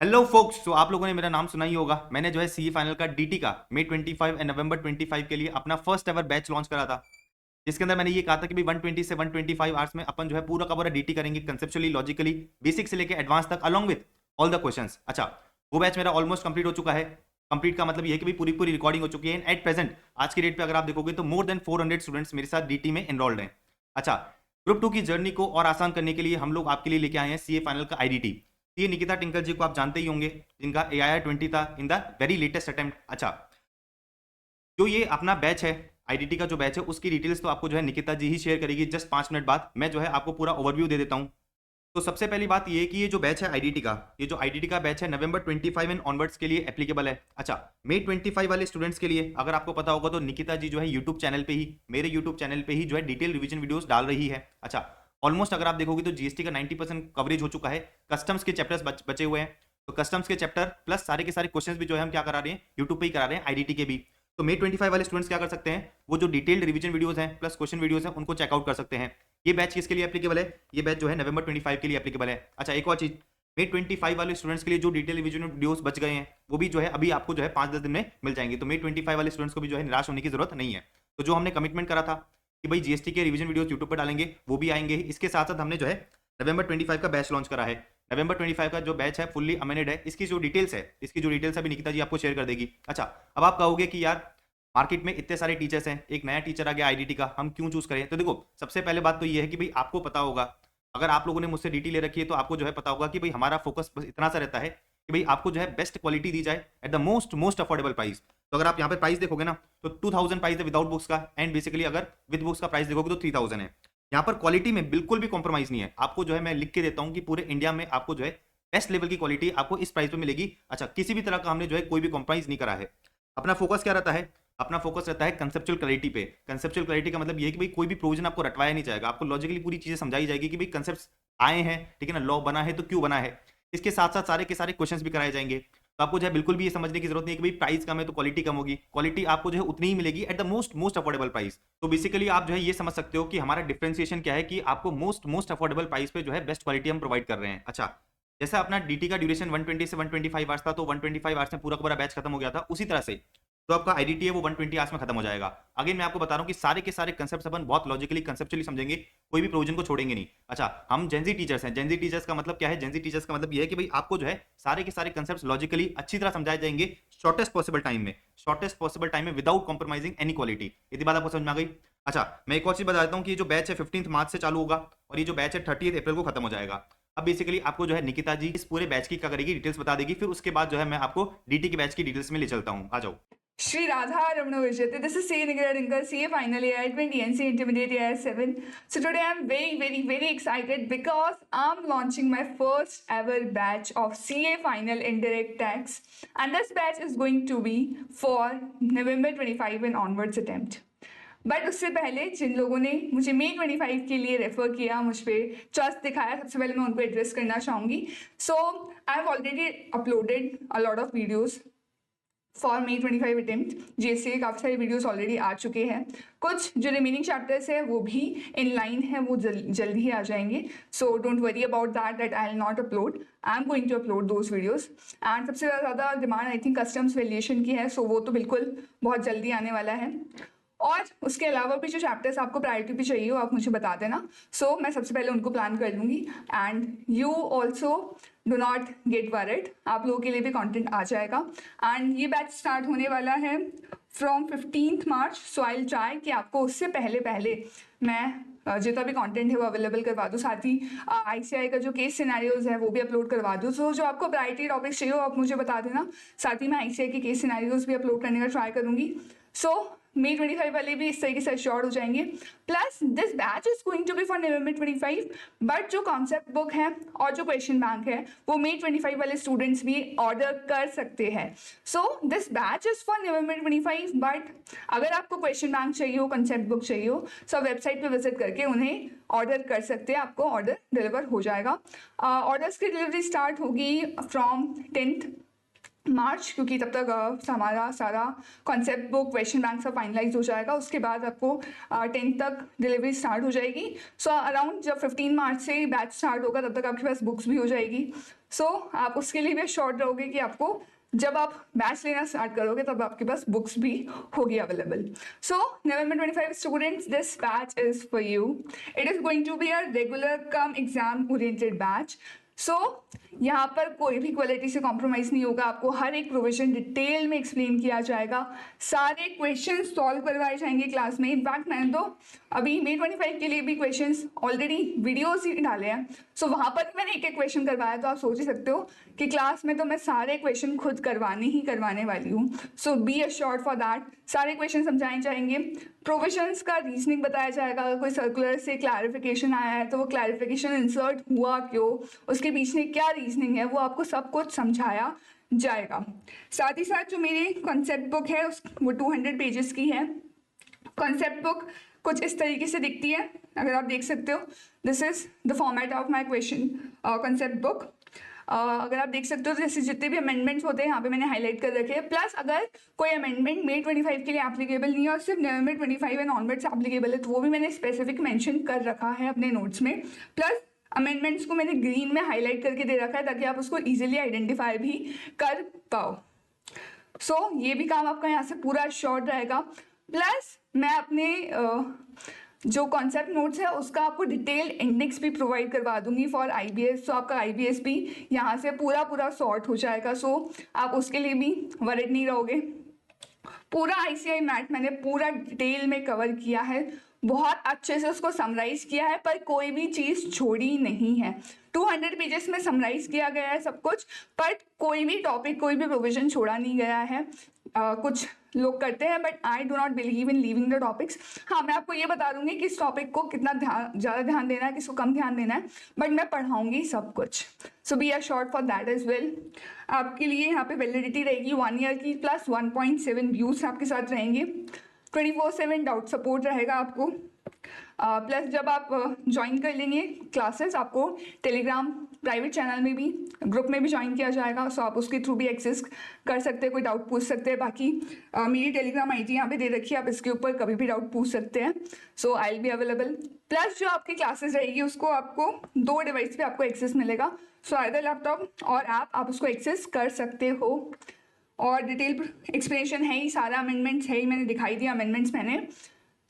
Hello focus. तो आप लोगों ने मेरा नाम सुना ही होगा। मैंने जो है सीई फाइनल का डीटी का मई 25 एंड नवंबर 25 के लिए अपना फर्स्ट एवर बैच लॉन्च करा था, जिसके अंदर मैंने ये कहा था कि भाई 120 से 125 आवर्स में अपन जो है पूरा का पूरा डीटी करेंगे, कंसेप्चुअली, लॉजिकली, बेसिक से लेके एडवांस तक, along with all the questions. अच्छा, वो बैच मेरा ऑलमोस्ट कंप्लीट हो चुका है। कंप्लीट का मतलब ये है कि भाई पूरी पूरी रिकॉर्डिंग हो चुकी है। एट प्रेजेंट आज की डेट पे अगर आप देखोगे तो मोर देन 400 स्टूडेंट्स मेरे साथ डीटी में एनरोल्ड हैं। अच्छा, ग्रुप 2 की जर्नी को और आसान करने के लिए हम लोग आपके लिए लेके आए हैं सीए फाइनल का आईडीटी। ये निकिता टिंकल जी को आप जानते ही होंगे, जिनका AIR 20 था in the very latest attempt. अच्छा, जो ये अपना बैच है, आईडीटी का जो बैच है, उसकी डिटेल्स तो आपको जो है निकिता जी ही शेयर करेगी जस्ट 5 मिनट बाद। मैं जो है आपको पूरा ओवरव्यू दे देता हूँ। तो सबसे पहली बात ये है कि ये जो बैच है आईडीटी का, ये जो आईडीटी का बैच है नवंबर 25 एंड ऑनवर्ड्स के लिए एप्लीकेबल है। अच्छा, मई 25 वाले स्टूडेंट्स के लिए अगर आपको पता होगा तो निकिता जी जो है यूट्यूब चैनल पे ही, मेरे यूट्यूब चैनल पे ही जो है डिटेल रिवीजन वीडियोस डाल रही है। अच्छा, ऑलमोस्ट अगर आप देखोगे तो जीएसटी का 90% कवरेज हो चुका है। कस्टम्स के चैप्टर्स बचे हुए हैं, तो कस्टम्स के चैप्टर प्लस सारे के सारे क्वेश्चंस भी जो है हम क्या करा रहे हैं, यूट्यूब पे ही करा रहे हैं आईडीटी के भी। तो मई 25 वाले स्टूडेंट्स क्या कर सकते हैं, वो जो डिटेल्ड रिवीजन वीडियोस हैं प्लस क्वेश्चन वीडियोस हैं उनको चेकआउट कर सकते हैं। ये बैच किसके लिए एप्लीकेबल है, ये बैच जो है नवंबर 25 के लिए एप्लीकेबल है। अच्छा, एक और चीज, मई 25 वाले स्टूडेंट्स के लिए जो डिटेल रिवीजन वीडियोस बच गए हैं वो भी जो है अभी आपको जो है 5-10 दिन में मिल जाएंगे। तो मई 25 वाले स्टूडेंट्स को भी जो है निराश होने की जरूरत नहीं है। तो जो हमने कमिटमेंट करा था कि भाई जीएसटी के रिवीजन वीडियोस यूट्यूब पर डालेंगे, वो भी आएंगे। इसके साथ साथ हमने जो है नवंबर 25 का बैच लॉन्च करा है। नवंबर 25 का जो बैच है फुल्ली अमेंडेड है। इसकी जो डिटेल्स अभी निकिता जी आपको शेयर कर देगी। अच्छा, अब आप कहोगे कि यार मार्केट में इतने सारे टीचर्स हैं, एक नया टीचर आ गया आईडीटी का, हम क्यों चूज करें? तो देखो, सबसे पहले बात तो ये है कि भाई आपको पता होगा, अगर आप लोगों ने मुझसे डीटी ले रखी है तो आपको जो है पता होगा कि भाई हमारा फोकस बस इतना सा रहता है कि भाई आपको जो है बेस्ट क्वालिटी दी जाए at the most most affordable price. तो अगर आप यहाँ पे प्राइस देखोगे ना, तो 2000 प्राइस है विदाउट बुक्स का, एंड बेसिकली अगर विद बुक्स का प्राइस देखोगे तो 3000 है। यहाँ पर क्वालिटी में बिल्कुल भी कॉम्प्रोमाइज नहीं है। आपको जो है मैं लिख के देता हूँ कि पूरे इंडिया में आपको जो है बेस्ट लेवल की क्वालिटी आपको इस प्राइस पे मिलेगी। अच्छा, किसी भी तरह का हमने जो है कोई भी कॉम्प्रोमाइज नहीं करा है। अपना फोकस क्या रहता है, अपना फोकस रहता है कंसेप्चुअल क्लैरिटी पे। कंसेप्चुअल क्लैरिटी का मतलब ये है कि भाई कोई भी प्रोविजन आपको रटवाया नहीं जाएगा, आपको लॉजिकली पूरी चीजें समझाई जाएगी कि भाई कंसेप्ट आए हैं, ठीक है ना, लॉ बना है तो क्यों बना है। इसके साथ साथ सारे के सारे क्वेश्चंस भी कराए जाएंगे। तो आपको जो है बिल्कुल भी ये समझने की जरूरत नहीं है कि भाई प्राइस कम है तो क्वालिटी कम होगी। क्वालिटी आपको जो है उतनी ही मिलेगी at the most most affordable price. तो बेसिकली आप जो है ये समझ सकते हो कि हमारा डिफरेंशिएशन क्या है, कि आपको मोस्ट मोस्ट अफोर्डेबल प्राइस पे जो है बेस्ट क्वालिटी हम प्रोवाइड कर रहे हैं। अच्छा, जैसा अपना डीटी का ड्यूरेशन 120 से 125 आवर्स था, तो 125 आवर्स में पूरा का पूरा बैच खत्म हो गया था। उसी तरह से तो आपका आईडीटी है वो 120 आवर्स में खत्म हो जाएगा। अगेन मैं आपको बता रहा हूँ कि सारे के सारे कंसेप्ट अपन बहुत लॉजिकली कंसेप्चुअली समझेंगे, कोई भी प्रोविजन को छोड़ेंगे नहीं। अच्छा, हम जेंजी टीचर्स हैं। जेंजी टीचर्स का मतलब क्या है, जेंजी टीचर्स का मतलब ये है कि भाई आपको जो है सारे के सारे कंसेप्ट लॉजिकली अच्छी तरह समझाए जाएंगे शॉर्टेस्ट पॉसिबल टाइम में, शॉर्टेस्ट पॉसिबल टाइम में विदाउट कॉम्प्रोमाइजिंग एनी क्वालिटी। इतनी बात आपको समझ में आ गई? अच्छा, मैं एक और चीज बता देता हूँ कि ये जो बैच है 15 मार्च से चालू होगा और ये जो बैच है 30 अप्रैल को खत्म हो जाएगा। अब बेसिकली आपको जो है निकिता जी इस पूरे बैच की क्या करेगी, डिटेल्स बता देगी। फिर उसके बाद जो है मैं आपको डीटी के बैच की डिटेल्स में ले चलता हूँ। आ जाओ। Shri Radha Ramana Vijayate. This is C. Nikita Dinkar, CA Final AI 20 NC Intermediate AI 7. So today I'm very excited because I'm launching my first ever batch of CA Final Indirect Tax, and this batch is going to be for November 25 and onwards attempt. But उससे पहले जिन लोगों ने मुझे मई 25 के लिए refer किया, मुझ पर ट्रस्ट दिखाया, सबसे पहले मैं उनको एड्रेस करना चाहूँगी। So I have already uploaded a lot of videos for May 25 attempt. GST के काफ़ी सारे वीडियोस ऑलरेडी आ चुके हैं। कुछ जो रिमेनिंग चैप्टर्स है वो भी इन लाइन है, वो जल्दी ही आ जाएंगे। So don't worry about that I will not upload, I am going to upload those videos. And सबसे ज़्यादा demand I think customs valuation की है, सो वो तो बिल्कुल बहुत जल्दी आने वाला है। और उसके अलावा भी जो चैप्टर्स आपको प्रायोरिटी पे चाहिए हो आप मुझे बता देना। सो मैं सबसे पहले उनको प्लान कर लूँगी। And you also do not gate worried, आप लोगों के लिए भी कंटेंट आ जाएगा। एंड ये बैच स्टार्ट होने वाला है from 15 March. So I will try कि आपको उससे पहले मैं जितना भी कंटेंट है वो अवेलेबल करवा दूँ। साथ ही आईसीआई का जो केस सिनेरियोज है वो भी अपलोड करवा दूँ। सो जो आपको प्रायोरिटी टॉपिक्स चाहिए हो आप मुझे बता देना। साथ ही मैं आईसीआई के केस सिनेरियोज भी अपलोड करने का ट्राई करूँगी। सो मई 25 वाले भी इस तरीके से अश्योर्ड हो जाएंगे। Plus this batch is going to be for November 25, but जो कॉन्सेप्ट बुक है और जो क्वेश्चन बैंक है वो मई 25 वाले स्टूडेंट्स भी ऑर्डर कर सकते हैं। So this batch is for November 25, but अगर आपको क्वेश्चन बैंक चाहिए हो, कंसेप्ट बुक चाहिए हो, सो वेबसाइट पे विजिट करके उन्हें ऑर्डर कर सकते हैं, आपको ऑर्डर डिलीवर हो जाएगा। ऑर्डर्स की डिलीवरी स्टार्ट होगी फ्रॉम 10th मार्च, क्योंकि तब तक हमारा सारा कॉन्सेप्ट बुक, क्वेश्चन बैंक सब फाइनलाइज हो जाएगा। उसके बाद आपको 10 तक डिलीवरी स्टार्ट हो जाएगी। सो अराउंड जब 15 मार्च से बैच स्टार्ट होगा तब तक आपके पास बुक्स भी हो जाएगी। सो आप उसके लिए भी एश्योर्ड रहोगे कि आपको जब आप बैच लेना स्टार्ट करोगे तब आपके पास बुक्स भी होगी available. So November 25 students, this batch is for you. It is going to be a regular cum exam oriented batch. So यहाँ पर कोई भी क्वालिटी से कॉम्प्रोमाइज़ नहीं होगा। आपको हर एक प्रोविजन डिटेल में एक्सप्लेन किया जाएगा, सारे क्वेश्चन सॉल्व करवाए जाएंगे क्लास में। इनफैक्ट मैंने तो अभी May 25 के लिए भी क्वेश्चंस ऑलरेडी वीडियोस ही डाले हैं। सो वहाँ पर मैंने एक एक क्वेश्चन करवाया, तो आप सोच ही सकते हो कि क्लास में तो मैं सारे क्वेश्चन खुद करवाने वाली हूँ। सो बी अश्योर्ड फॉर दैट। सारे क्वेश्चन समझाए जाएंगे, प्रोविजंस का रीजनिंग बताया जाएगा। अगर कोई सर्कुलर से क्लैरिफिकेशन आया है तो वो क्लैरिफिकेशन इंसर्ट हुआ क्यों, उसके पीछे क्या रीजनिंग है, वो आपको सब कुछ समझाया जाएगा। साथ ही साथ जो मेरी कॉन्सेप्ट बुक है वो 200 पेजेस की है। कॉन्सेप्ट बुक कुछ इस तरीके से दिखती है, अगर आप देख सकते हो। This is the format of my question concept book. अगर आप देख सकते हो तो जैसे जितने भी अमेंडमेंट्स होते हैं यहाँ पे मैंने हाईलाइट कर रखे हैं। प्लस अगर कोई अमेंडमेंट May 25 के लिए एप्लीकेबल नहीं है और सिर्फ November 25 एंड ऑनवर्ड्स एप्लीकेबल है, तो वो भी मैंने स्पेसिफिक मेंशन कर रखा है अपने नोट्स में। प्लस अमेंडमेंट्स को मैंने ग्रीन में हाईलाइट करके दे रखा है ताकि आप उसको ईजिली आइडेंटिफाई भी कर पाओ। सो ये भी काम आपका यहाँ से पूरा शॉर्ट रहेगा। प्लस मैं अपने जो कॉन्सेप्ट नोट्स है उसका आपको डिटेल इंडेक्स भी प्रोवाइड करवा दूंगी फॉर IBS। सो आपका IBS भी यहाँ से पूरा सॉर्ट हो जाएगा। सो आप उसके लिए भी वरिड नहीं रहोगे। पूरा ICI मैथ मैंने पूरा डिटेल में कवर किया है, बहुत अच्छे से उसको समराइज किया है, पर कोई भी चीज़ छोड़ी नहीं है। 200 पेजेस में समराइज किया गया है सब कुछ, पर कोई भी टॉपिक, कोई भी प्रोविजन छोड़ा नहीं गया है। कुछ लोग करते हैं but I do not believe in leaving the topics. हाँ, मैं आपको ये बता दूंगी कि इस टॉपिक को कितना ज़्यादा ध्यान देना है, किसको कम ध्यान देना है, बट मैं पढ़ाऊंगी सब कुछ। So be assured for that as well. आपके लिए यहाँ पे वैलिडिटी रहेगी 1 ईयर की, प्लस 1.7 व्यूज आपके साथ रहेंगे। 24/7 डाउट सपोर्ट रहेगा आपको। प्लस जब आप ज्वाइन कर लेंगे क्लासेस, आपको टेलीग्राम प्राइवेट चैनल में भी, ग्रुप में भी ज्वाइन किया जाएगा। सो आप उसके थ्रू भी एक्सेस कर सकते हैं, कोई डाउट पूछ सकते हैं। बाकी मेरी टेलीग्राम ID यहाँ पे दे रखी है, आप इसके ऊपर कभी भी डाउट पूछ सकते हैं। So I will be available. Plus जो आपकी क्लासेस रहेगी उसको आपको 2 डिवाइस पे आपको एक्सेस मिलेगा। सो आइदर लैपटॉप और आप उसको एक्सेस कर सकते हो। और डिटेल एक्सप्लेनेशन है ही, सारा अमेंडमेंट्स है ही, मैंने दिखाई दिया। अमेंडमेंट्स मैंने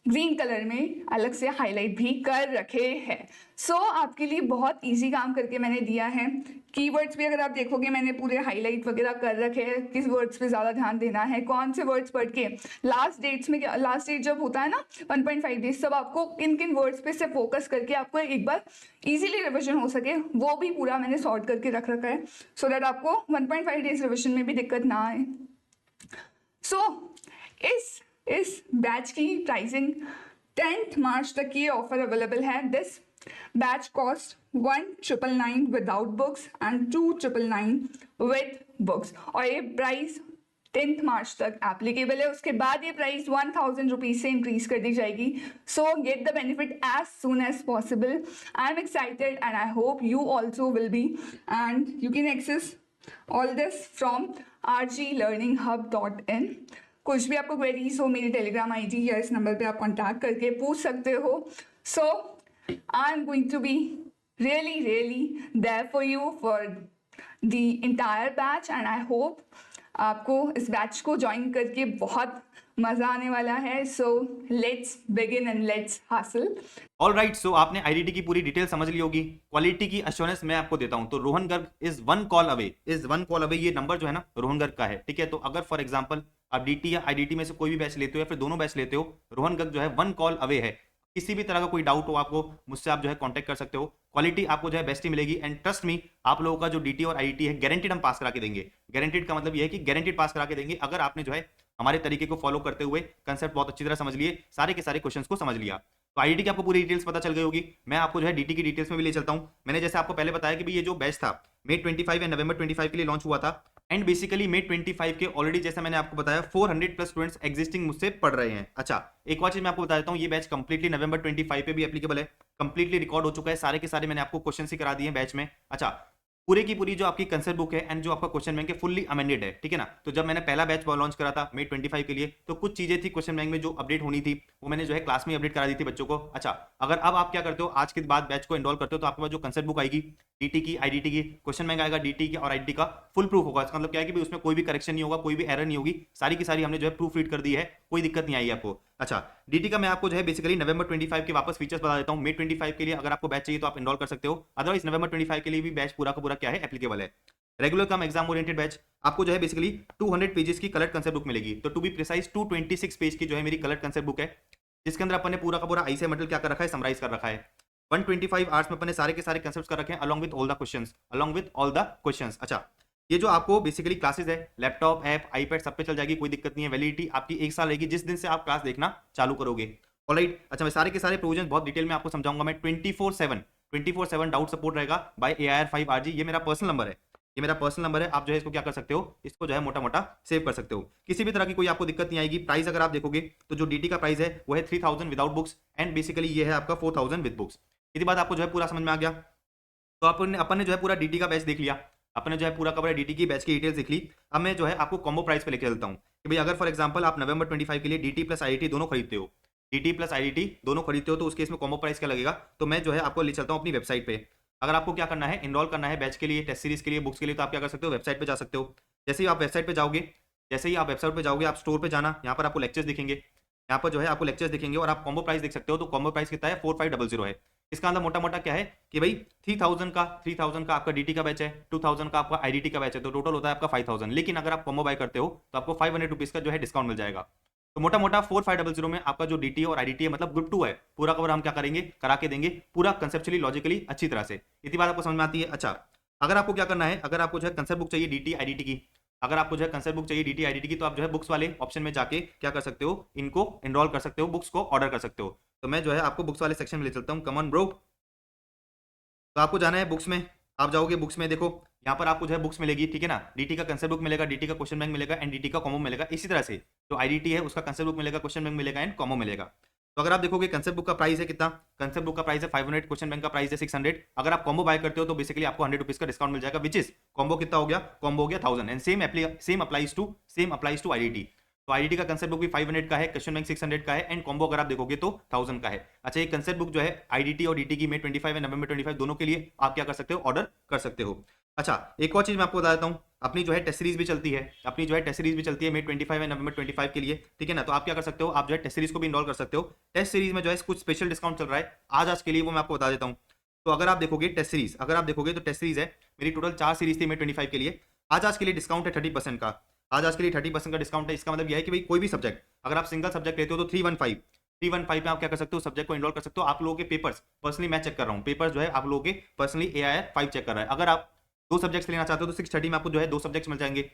ग्रीन कलर में अलग से हाईलाइट भी कर रखे हैं। सो आपके लिए बहुत इजी काम करके मैंने दिया है। कीवर्ड्स भी अगर आप देखोगे मैंने पूरे हाईलाइट वगैरह कर रखे हैं, किस वर्ड्स पे ज़्यादा ध्यान देना है, कौन से वर्ड्स पढ़ के लास्ट डेट्स में, लास्ट डेट जब होता है ना 1.5 डेज, सब आपको किन किन वर्ड्स पे से फोकस करके आपको एक बार इजीली रिविजन हो सके, वो भी पूरा मैंने सॉर्ट करके रख रखा है, सो दैट आपको 1.5 डेज रिविजन में भी दिक्कत ना आए। सो इस बैच की प्राइसिंग 10th मार्च तक ये ऑफर अवेलेबल है। This batch cost 1,999 without books and 2,999 with books, और ये प्राइस 10th मार्च तक एप्लीकेबल है। उसके बाद ये प्राइस 1,000 रुपीज से इंक्रीज कर दी जाएगी। So get the benefit as soon as possible. I am excited and I hope you also will be, and you can access all this from rglearninghub.in। कुछ भी आपको क्वेरीज हो, मेरी टेलीग्राम ID या इस नंबर पे आप कॉन्टैक्ट करके पूछ सकते हो। So I am going to be really there for you for the entire batch, and I hope आपको इस बैच को ज्वाइन करके बहुत मज़ा आने वाला है। So let's begin and let's हासिल। ऑलराइट, सो आपने IDT की पूरी डिटेल समझ ली होगी। क्वालिटी की अश्योरेंस मैं आपको देता हूं, तो Rohan Garg is one call away. ये नंबर जो है ना रोहन गर्ग का है, ठीक है। तो अगर फॉर एग्जांपल आप DT या IDT में से कोई भी बैच लेते हो या फिर दोनों बैच लेते हो, रोहन गर्ग जो है 1 कॉल अवे है। किसी भी तरह का कोई डाउट हो आपको, मुझसे आप जो है कांटेक्ट कर सकते हो। क्वालिटी आपको जो है बेस्ट ही मिलेगी, एंड ट्रस्ट मी, आप लोगों का जो DT और IDT है गारंटीड हम पास करा के देंगे। गारंटीड का मतलब ये है कि गारंटीड पास करा के देंगे अगर आपने जो है हमारे तरीके को फॉलो करते हुए कंसेप्ट बहुत अच्छी तरह समझ लिए, सारे के सारे क्वेश्चंस को समझ लिया। तो IDT की आपको पूरी डिटेल्स पता चल गई होगी। मैं आपको जो है DT की डिटेल्स में भी ले चलता हूं। मैंने जैसे आपको पहले बताया कि भाई ये जो बैच था May 25 या November 25 के लिए लॉन्च हुआ था, एंड बेसिकली May 25 के ऑलरेडी जैसा मैंने आपको बताया 400+ स्टूडेंट्स एग्जिस्टिंग मुझसे पढ़ रहे हैं। अच्छा, एक और चीज मैं आपको बता देता हूँ, ये बैच कंप्लीटली November 25 पे भी एप्लीकेबल है, कंप्लीटली रिकॉर्ड हो चुका है, सारे के सारे मैंने आपको क्वेश्चन ही करा दिए हैं बैच में। अच्छा, पूरे की पूरी जो आपकी कंसेप्ट बुक है एंड जो आपका क्वेश्चन बैंक है फुल्ली अमेंडेड है, ठीक है ना। तो जब मैंने पहला बैच लॉन्च करा था May 25 के लिए, तो कुछ चीजें थी क्वेश्चन बैंक में जो अपडेट होनी थी, वो मैंने जो है क्लास में अपडेट करा दी थी बच्चों को। अच्छा, अगर अब आप क्या करते हो, आज के बाद बैच को एनरोल करते हो, तो आपके पास जो कंसेप्ट बुक आएगी डीटी की, आईडीटी की, क्वेश्चन बैंक आएगा डीटी की और आईडीटी का, फुल प्रूफ होगा। इसका मतलब क्या है कि भाई उसमें कोई भी करेक्शन नहीं होगा, कोई भी एरर नहीं होगी, सारी की सारी हमने जो है प्रूफ रीड कर दी है, कोई दिक्कत नहीं आई आपको। अच्छा, डीटी का मैं आपको जो है बेसिकली नवंबर 25 के वापस फीचर्स बता देता हूं। May 25 के लिए अगर आपको बैच चाहिए तो आप एनरोल कर सकते हो, अदरवाइज नवंबर 25 के लिए भी बैच पूरा का पूरा क्या है, एप्लीकेबल है। Regular cum exam oriented batch, आपको जो है बेसिकली 200 पेजेस की कलर कंसेप्ट बुक मिलेगी। तो टू बी प्रिसाइज 226 पेज की जो है मेरी कलर कंसेप्ट बुक है, जिसके अंदर अपन ने पूरा का पूरा ऐसे मटेरियल क्या कर रखा है, समराइज कर रखा है। 125 आवर्स में अपन ने सारे के सारे कंसेप्ट्स कर रखे हैं along with all the questions, along with all the questions. अच्छा, ये जो आपको बेसिकली क्लासेस है, लैपटॉप ऐप आईपैड सब पे चल जाएगी, कोई दिक्कत नहीं है। वैलिडिटी आपकी 1 साल रहेगी जिस दिन से आप क्लास देखना चालू करोगे। ऑलराइट, अच्छा मैं सारे के सारे प्रोविजन बहुत डिटेल में आपको समझाऊंगा। मैं 24/7 डाउट सपोर्ट रहेगा बाय AIR5RG। ये मेरा पर्सनल नंबर है, ये मेरा पर्सनल नंबर है। आप जो है इसको क्या कर सकते हो, इसको जो है मोटा मोटा सेव कर सकते हो। किसी भी तरह की कोई आपको दिक्कत नहीं आएगी। प्राइस अगर आप देखोगे तो जो डीटी का प्राइस है वो है 3000 विदाउट बुक्स एंड बेसिकली ये है आपका 4000 विद बुक्स। यदि बात आपको जो है पूरा समझ में आ गया, तो अपन ने जो है पूरा डीटी का बैच देख लिया, अपन ने जो है पूरा का पूरा डीटी की बैच की डिटेल्स देख ली। अब मैं जो है आपको कॉम्बो प्राइस पे लेके चलता हूँ कि भाई अगर फॉर एग्जांपल आप नवंबर 25 के लिए डीटी प्लस आईआईटी दोनों खरीदते हो, डीटी प्लस आईआईटी दोनों खरीदते हो, तो उस केस में कॉम्बो प्राइस क्या लगेगा। तो मैं जो है आपको ले चलता हूँ अपनी वेबसाइट पे। अगर आपको क्या करना है, इनरोल करना है बैच के लिए, टेस्ट सीरीज के लिए, बुक्स के लिए, तो आप क्या कर सकते हो, वेबसाइट पे जा सकते हो। जैसे ही आप वेबसाइट पे जाओगे, जैसे ही आप वेबसाइट पे जाओगे, आप स्टोर पे जाना, यहाँ पर आपको लेक्चर्स दिखेंगे, यहाँ पर जो है आपको लेक्चर्स दिखेंगे और आप कॉम्बो प्राइस देख सकते हो। तो कॉम्बो प्राइस कितना है, 4500 है। इसका अंदर मोटा मोटा क्या है कि भाई 3000 का आपका डीटी का बैच है, 2000 का आपका आईडीटी का बैच है, तो टोटल होता है आपका 5000। लेकिन अगर आप कॉम्बो बाय करते हो तो आपको 500 रुपीज का जो है डिस्काउंट मिल जाएगा। तो मोटा मोटा 4500 में आपका जो डीटी और आईडीटी है, मतलब ग्रुप 2 है, पूरा कवर हम क्या करेंगे, करा के देंगे पूरा कंसेप्चुअली लॉजिकली अच्छी तरह से। इतनी बात आपको समझ में आती है। अच्छा, अगर आपको क्या करना है, अगर आपको जो है कंसेप्ट बुक चाहिए डीटी आईडीटी की, अगर आपको जो है कंसेप्ट बुक चाहिए डीटी आईडीटी की, तो आप जो है बुक्स वाले ऑप्शन में जाके क्या कर सकते हो, इनको एनरोल कर सकते हो, बुक्स को ऑर्डर कर सकते हो। तो मैं जो है आपको बुक्स वाले सेक्शन में ले चलता हूँ। Come on bro. तो आपको जाना है बुक्स में, आप जाओगे बुक्स में, देखो यहाँ पर आपको जो है बुक्स मिलेगी, ठीक है ना। डीटी का कंसेप्ट बुक मिलेगा, डीटी का क्वेश्चन बैंक मिलेगा एंड डीटी का कॉमो मिलेगा। इसी तरह से जो आईडीटी है उसका कंसेप्ट बुक मिलेगा, क्वेश्चन बैंक मिलेगा एंड कॉमो मिलेगा। तो अगर आप देखोगे कंसेप्ट बुक का प्राइस है कितना, कंसेप्ट बुक का प्राइस है 500, क्वेश्चन बैंक का प्राइस है 600। अगर आप कॉम्बो बाय करते हो तो बेसिकली आपको 100 रुपीज का डिस्काउंट मिल जाएगा, विच इज कॉम्बो कितना हो गया, कॉम्बो हो गया 1000 and same applies to IDT. तो आईडीटी का कंसेप्ट बुक भी 500 का है, क्वेश्चन बैंक 600 का है एंड कॉम्बो अगर आप देखोगे तो 1000 का है। अच्छा, ये कंसेप्ट बुक जो है आईडीटी और डीटी की May 25 एंड नवंबर 25 दोनों के लिए आप क्या कर सकते हो, ऑर्डर कर सकते हो। अच्छा, एक और चीज मैं आपको बता देता हूँ, अपनी जो है टेस्ट सीरीज भी चलती है, अपनी जो है टेस्ट सीरीज भी चलती है May 25 एंड नवंबर 25 के लिए, ठीक है ना। तो आप क्या कर सकते हो, आप जो है टेस्ट सीरीज को भी इनरोल कर सकते हो। टेस्ट सीरीज में जो है कुछ स्पेशल डिस्काउंट चल रहा है आज के लिए, वो मैं आपको बता देता हूँ। तो अगर आप देखोगे टेस्ट सीरीज, अगर आप देखोगे तो टेस्ट सीरीज है मेरी टोटल 4 सीरीज थी May 25 के लिए, आज के लिए डिस्काउंट है 30% का। आज के लिए 30% का डिस्काउंट है। इसका मतलब यह है कि भाई कोई भी सब्जेक्ट, अगर आप सिंगल सब्जेक्ट लेते हो तो 315 में आप क्या कर सकते हो, सब्जेक्ट को इनरोल कर सकते हो। आप लोगों के पेपर्स पर्सनली मैं चेक कर रहा हूँ, पेपर्स जो है आप लोगों के पर्सनली AIR5 चेक कर रहा है। अगर आप 2 सब्जेक्ट्स लेना चाहते हो तो 630 में आपको जो है 2 सब्जेक्ट्स मिल जाएंगे।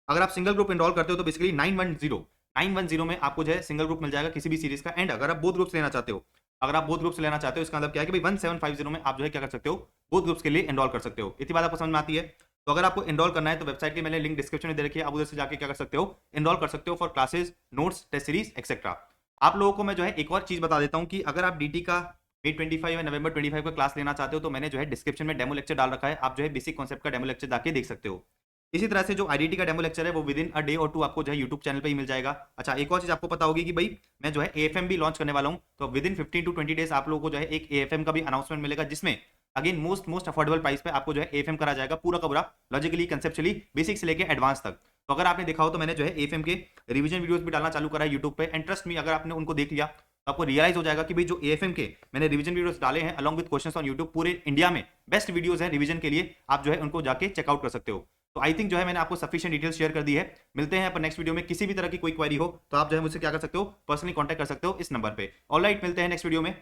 अगर आप सिंगल ग्रुप इनरोल करते हो तो बेसिकली 910 में आपको जो है सिंगल ग्रुप मिल जाएगा किसी भी सीरीज का। एंड अगर आप बोथ ग्रुप्स लेना चाहते हो, अगर आप बोथ ग्रुप्स लेना चाहते हो, इसका मतलब क्या है कि भाई 1750 में आप जो है क्या कर सकते हो, बोथ ग्रुप्स के लिए एनरोल कर सकते हो। इतनी बात आपको समझ में आती है। तो अगर आपको एनरोल करना है तो वेबसाइट की मैंने लिंक डिस्क्रिप्शन में दे रखी है, आप उधर से जाके क्या कर सकते हो, एनरोल कर सकते हो for classes, notes, test series etcetera. आप लोगों को मैं जो है एक और चीज बता देता हूं कि अगर आप डीटी का May 25 या नवंबर 25 का क्लास लेना चाहते हो तो मैंने जो है डिस्क्रिप्शन में डेमो लेक्चर डाल रखा है, आप जो है बेसिक कॉन्सेप्ट का डेमो लेक्चर जाके देख सकते हो। इसी तरह से जो आईडीटी का डेमो लेक्चर है वो विद इन अ डे और 2 आपको जो है यूट्यूब चैनल पे ही मिल जाएगा। अच्छा, एक और चीज आपको पता होगी कि भाई मैं जो है एएफएम भी लॉन्च करने वाला हूं, तो विद इन 15 टू 20 डेज आप लोगों को जो है एक एएफएम का भी अनाउंसमेंट मिलेगा, जिसमें अगेन मोस्ट अफोर्डेबल प्राइस पे आपको जो है एएफएम करा जाएगा, पूरा का पूरा लॉजिकली कंसेप्चुअली बेसिक से लेके एडवांस तक। तो अगर आपने देखा हो तो मैंने जो है एएफएम के रिवीजन वीडियोस भी डालना चालू करा है यूट्यूब पे, एंड ट्रस्ट मी अगर आपने उनको देख लिया तो आपको रियलाइज हो जाएगा कि भाई जो एएफएम के मैंने रिवीजन वीडियोस डाले हैं along with questions on YouTube, पूरे इंडिया में बेस्ट वीडियोस हैं रिवीजन के लिए, आप जो है उनको जाके चेकआउट कर सकते हो। तो आई थिंक जो है मैंने आपको सफिशिएंट डिटेल्स शेयर कर दी है। मिलते हैं अपन नेक्स्ट वीडियो में। किसी भी तरह की कोई क्वेरी हो तो आप जो है मुझसे क्या कर सकते हो, पर्सनली कांटेक्ट कर सकते हो इस नंबर पे। ऑलराइट, मिलते हैं नेक्स्ट वीडियो में।